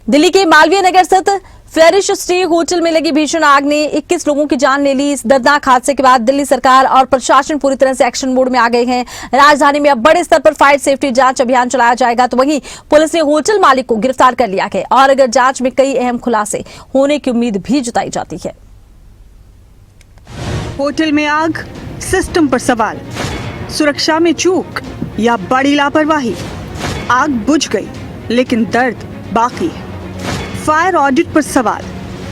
दिल्ली के मालवीय नगर स्थित flourish stay hotel में लगी भीषण आग ने 21 लोगों की जान ले ली। इस दर्दनाक हादसे के बाद दिल्ली सरकार और प्रशासन पूरी तरह से एक्शन मोड में आ गए हैं। राजधानी में अब बड़े स्तर पर फायर सेफ्टी जांच अभियान चलाया जाएगा, तो वहीं पुलिस ने होटल मालिक को गिरफ्तार कर लिया है और अगर जांच में कई अहम खुलासे होने की उम्मीद भी जताई जाती है। होटल में आग, सिस्टम पर सवाल, सुरक्षा में चूक या बड़ी लापरवाही। आग बुझ गई लेकिन दर्द बाकी है। फायर ऑडिट पर सवाल,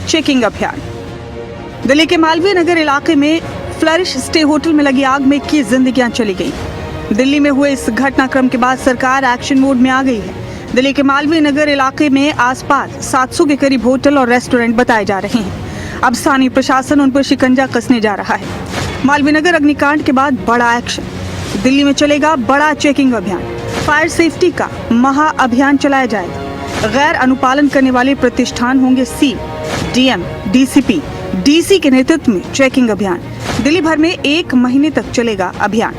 चेकिंग अभियान। दिल्ली के मालवीय नगर इलाके में फ्लरिश स्टे होटल में लगी आग में 21 जिंदगियां चली गई। दिल्ली में हुए इस घटनाक्रम के बाद सरकार एक्शन मोड में आ गई है। दिल्ली के मालवीय नगर इलाके में आसपास 700 के करीब होटल और रेस्टोरेंट बताए जा रहे हैं। अब स्थानीय प्रशासन उन पर शिकंजा कसने जा रहा है। मालवीय नगर अग्निकांड के बाद बड़ा एक्शन, दिल्ली में चलेगा बड़ा चेकिंग अभियान। फायर सेफ्टी का महा अभियान चलाया जाएगा। गैर अनुपालन करने वाले प्रतिष्ठान होंगे सील, डीएम, डीसीपी, डीसी के नेतृत्व में चेकिंग अभियान। दिल्ली भर में 1 महीने तक चलेगा अभियान।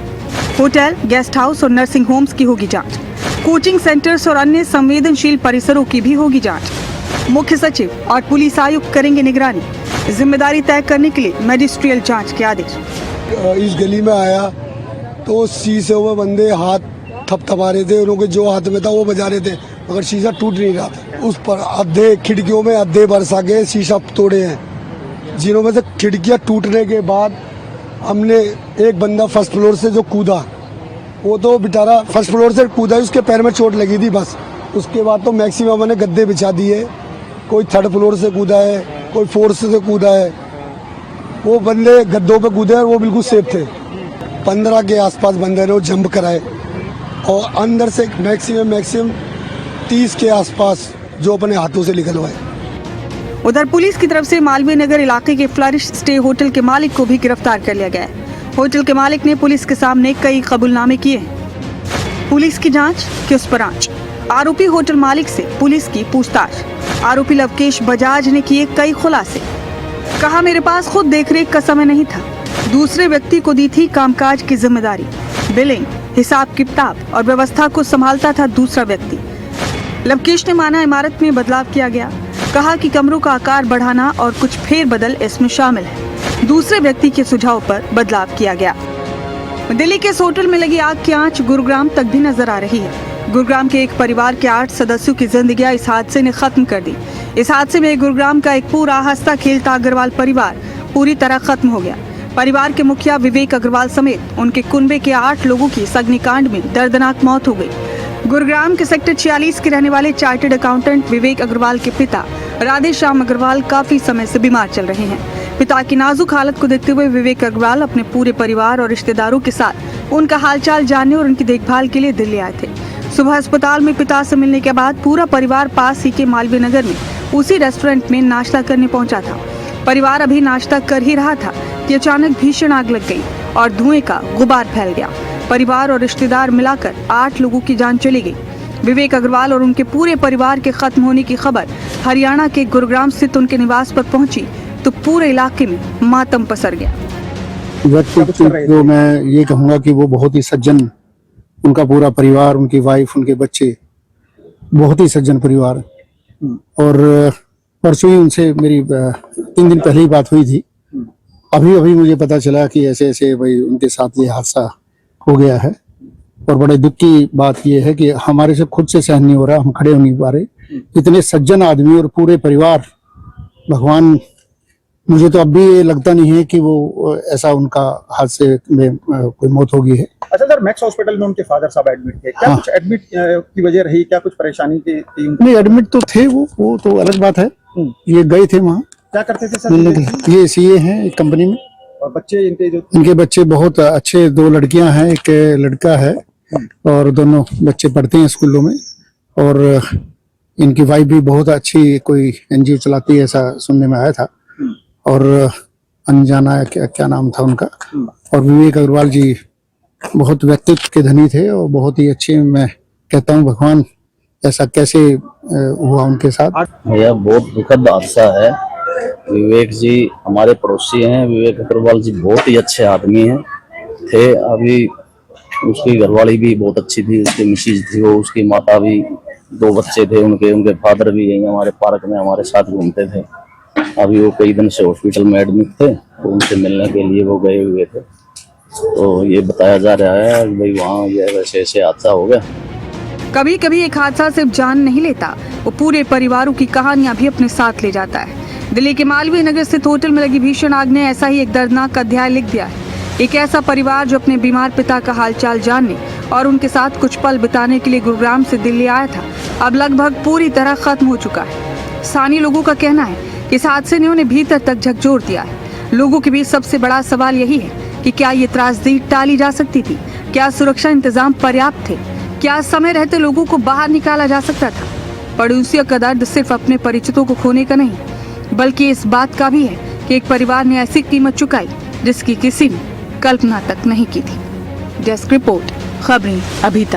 होटल, गेस्ट हाउस और नर्सिंग होम्स की होगी जांच। कोचिंग सेंटर्स और अन्य संवेदनशील परिसरों की भी होगी जांच। मुख्य सचिव और पुलिस आयुक्त करेंगे निगरानी। जिम्मेदारी तय करने के लिए मजिस्ट्रियल जांच के आदेश। इस गली में आया तो शीशे हुए बंदे हाथ थपथपा रहे थे, उनके जो हाथ में था वो बजा रहे थे, मगर शीशा टूट नहीं रहा था। उस पर आधे खिड़कियों में आधे बरसा के शीशा तोड़े हैं, जिन्हों में से खिड़कियां टूटने के बाद हमने एक बंदा फर्स्ट फ्लोर से जो कूदा, वो तो बेचारा फर्स्ट फ्लोर से कूदा, उसके पैर में चोट लगी थी बस। उसके बाद तो मैक्सिमम मैंने गद्दे बिछा दिए। कोई 3rd फ्लोर से कूदा है, कोई 4th से कूदा है। वो बंदे गद्दों पे कूदे और वो बिल्कुल सेफ थे। 15 के आसपास बंदे ने वो जंप कराए और अंदर से मैक्सिमम 30 के आसपास जो अपने हाथों से निकलवाए। उधर पुलिस की तरफ से मालवीय नगर इलाके के फ्लरिश स्टे होटल के मालिक को भी गिरफ्तार कर लिया गया है। होटल के मालिक ने पुलिस के सामने कई कबूलनामे किए हैं। पुलिस की जांच, किस पर आंच। आरोपी होटल मालिक से पुलिस की पूछताछ। आरोपी लवकेश बजाज ने किए कई खुलासे। कहा, मेरे पास खुद देखरेख का समय नहीं था, दूसरे व्यक्ति को दी थी कामकाज की जिम्मेदारी। बिलिंग, हिसाब किताब और व्यवस्था को संभालता था दूसरा व्यक्ति। लवकेश ने माना इमारत में बदलाव किया गया। कहा कि कमरों का आकार बढ़ाना और कुछ फेरबदल इसमें शामिल है। दूसरे व्यक्ति के सुझाव पर बदलाव किया गया। दिल्ली के इस होटल में लगी आग की आंच गुरुग्राम तक भी नजर आ रही है। गुरुग्राम के एक परिवार के 8 सदस्यों की जिंदगियां इस हादसे ने खत्म कर दी। इस हादसे में गुरुग्राम का एक पूरा हंसता खेलता अग्रवाल परिवार पूरी तरह खत्म हो गया। परिवार के मुखिया विवेक अग्रवाल समेत उनके कुनबे के 8 लोगों की इस अग्निकांड में दर्दनाक मौत हो गई। गुरुग्राम के सेक्टर 46 के रहने वाले चार्टर्ड अकाउंटेंट विवेक अग्रवाल के पिता राधे श्याम अग्रवाल काफी समय से बीमार चल रहे हैं। पिता की नाजुक हालत को देखते हुए विवेक अग्रवाल अपने पूरे परिवार और रिश्तेदारों के साथ उनका हालचाल जानने और उनकी देखभाल के लिए दिल्ली आए थे। सुबह अस्पताल में पिता से मिलने के बाद पूरा परिवार पास ही के मालवीय नगर में उसी रेस्टोरेंट में नाश्ता करने पहुंचा था। परिवार अभी नाश्ता कर ही रहा था कि अचानक भीषण आग लग गई और धुएं का गुबार फैल गया। परिवार और रिश्तेदार मिलाकर 8 लोगों की जान चली गई। विवेक अग्रवाल और उनके पूरे परिवार के खत्म होने की खबर हरियाणा के गुरुग्राम स्थित उनके निवास पर पहुंची तो पूरे इलाके में मातम पसर गया। तो मैं ये कहूँगा कि वो बहुत ही सज्जन, उनका पूरा परिवार, उनकी वाइफ, उनके बच्चे, बहुत ही सज्जन परिवार। और परसों ही उनसे मेरी 3 दिन पहले ही बात हुई थी। अभी मुझे पता चला कि ऐसे ऐसे भाई उनके साथ ये हादसा हो गया है। और बड़े दुख की बात ये है कि हमारे से खुद से सहन नहीं हो रहा, हम खड़े हो नहीं पा रहे। इतने सज्जन आदमी और पूरे परिवार, भगवान, मुझे तो अब भी ये लगता नहीं है कि वो ऐसा उनका हादसे में कोई मौत होगी है। अच्छा सर, मैक्स हॉस्पिटल में उनके फादर साहब एडमिट थे, क्या कुछ एडमिट की वजह रही, क्या कुछ परेशानी की थी? नहीं, एडमिट तो थे, वो तो अलग बात है। ये गए थे वहाँ। क्या करते थे सर? ये सीए हैं एक कंपनी में। और बच्चे इनके बच्चे बहुत अच्छे, 2 लड़कियां हैं, एक लड़का है और दोनों बच्चे पढ़ते हैं स्कूलों में। और इनकी वाइफ भी बहुत अच्छी कोई एनजीओ चलाती है, ऐसा सुनने में आया था। और अनजाना क्या नाम था उनका। और विवेक अग्रवाल जी बहुत व्यक्तित्व के धनी थे और बहुत ही अच्छे। मैं कहता हूँ भगवान, ऐसा कैसे हुआ उनके साथ। यह बहुत दुखद हादसा है। विवेक जी हमारे पड़ोसी हैं। विवेक अग्रवाल जी बहुत ही अच्छे आदमी हैं थे। अभी उसकी घरवाली भी बहुत अच्छी थी, उसकी मिसेज थी, वो उसकी माता भी 2 बच्चे थे उनके, उनके फादर भी यहीं हमारे पार्क में हमारे साथ घूमते थे। अभी वो कई दिन से हॉस्पिटल में एडमिट थे, तो उनसे मिलने के लिए वो गए हुए थे। तो ये बताया जा रहा है कि भाई वहाँ ये वैसे ऐसे हादसा हो गया। कभी कभी एक हादसा सिर्फ जान नहीं लेता, वो पूरे परिवारों की कहानियां भी अपने साथ ले जाता है। दिल्ली के मालवीय नगर स्थित होटल में लगी भीषण आग ने ऐसा ही एक दर्दनाक अध्याय लिख दिया है। एक ऐसा परिवार जो अपने बीमार पिता का हालचाल जानने और उनके साथ कुछ पल बिताने के लिए गुरुग्राम से दिल्ली आया था, अब लगभग पूरी तरह खत्म हो चुका है। स्थानीय लोगों का कहना है कि इस हादसे ने उन्हें भीतर तक झकझोर दिया है। लोगों के बीच सबसे बड़ा सवाल यही है कि क्या ये त्रासदी टाली जा सकती थी? क्या सुरक्षा इंतजाम पर्याप्त थे? क्या समय रहते लोगों को बाहर निकाला जा सकता था? पड़ोसियों का दर्द सिर्फ अपने परिचितों को खोने का नहीं, बल्कि इस बात का भी है कि एक परिवार ने ऐसी कीमत चुकाई जिसकी किसी ने कल्पना तक नहीं की थी। डेस्क रिपोर्ट, खबरें अभी तक।